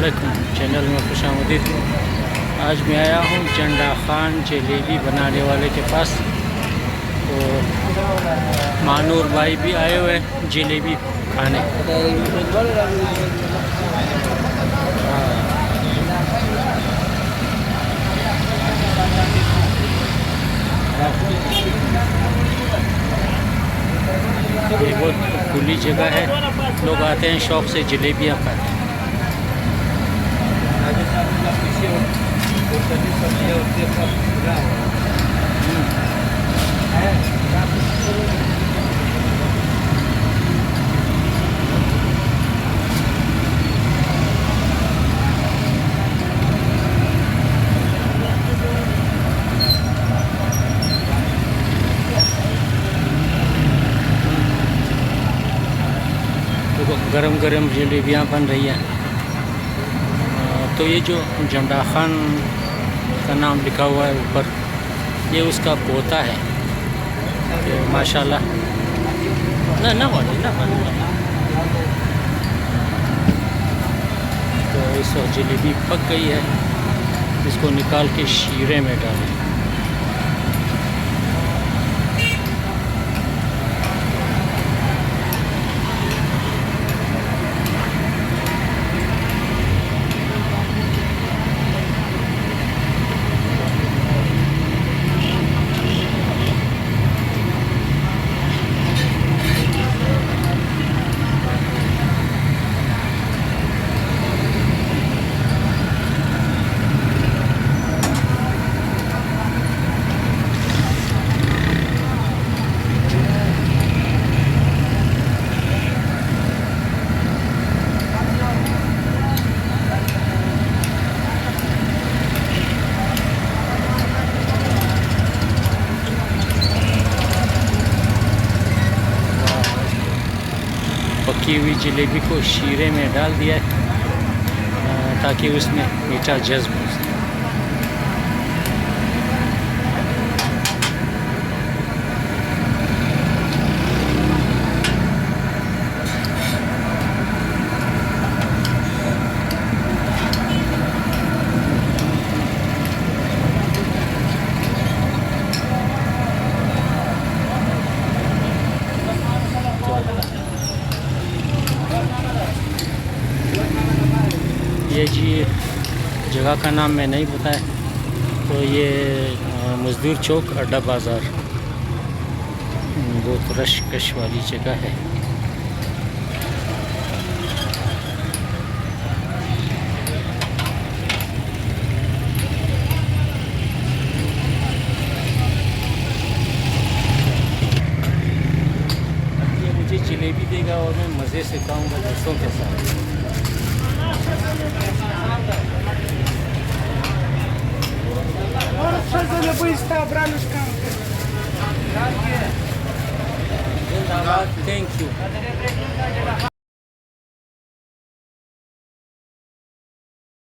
अस्सलामुअलैकुम, चैनल में खुशामदीद। आज मैं आया हूँ झंडा खान जलेबी बनाने वाले के पास। तो मानूर भाई भी आए हुए हैं जलेबी खाने। ये बहुत खुली जगह है, लोग आते हैं शौक से जलेबियाँ खाते हैं। तो गरम गरम जलेबियाँ बन रही हैं। तो ये जो झंडा खान का नाम लिखा हुआ है ऊपर, ये उसका पोता है। तो माशाल्लाह ना वाली तो इस वक्त जलेबी पक गई है, इसको निकाल के शीरे में डालें। पकी हुई जलेबी को शीरे में डाल दिया है ताकि उसमें मीठा जज्ब हो सके। ये जी जगह का नाम मैं नहीं बताया, तो ये मज़दूर चौक अड्डा बाज़ार, बहुत रश कश वाली जगह है। ये मुझे जलेबी देगा और मैं मज़े से खाऊंगा दोस्तों के साथ। Thank you.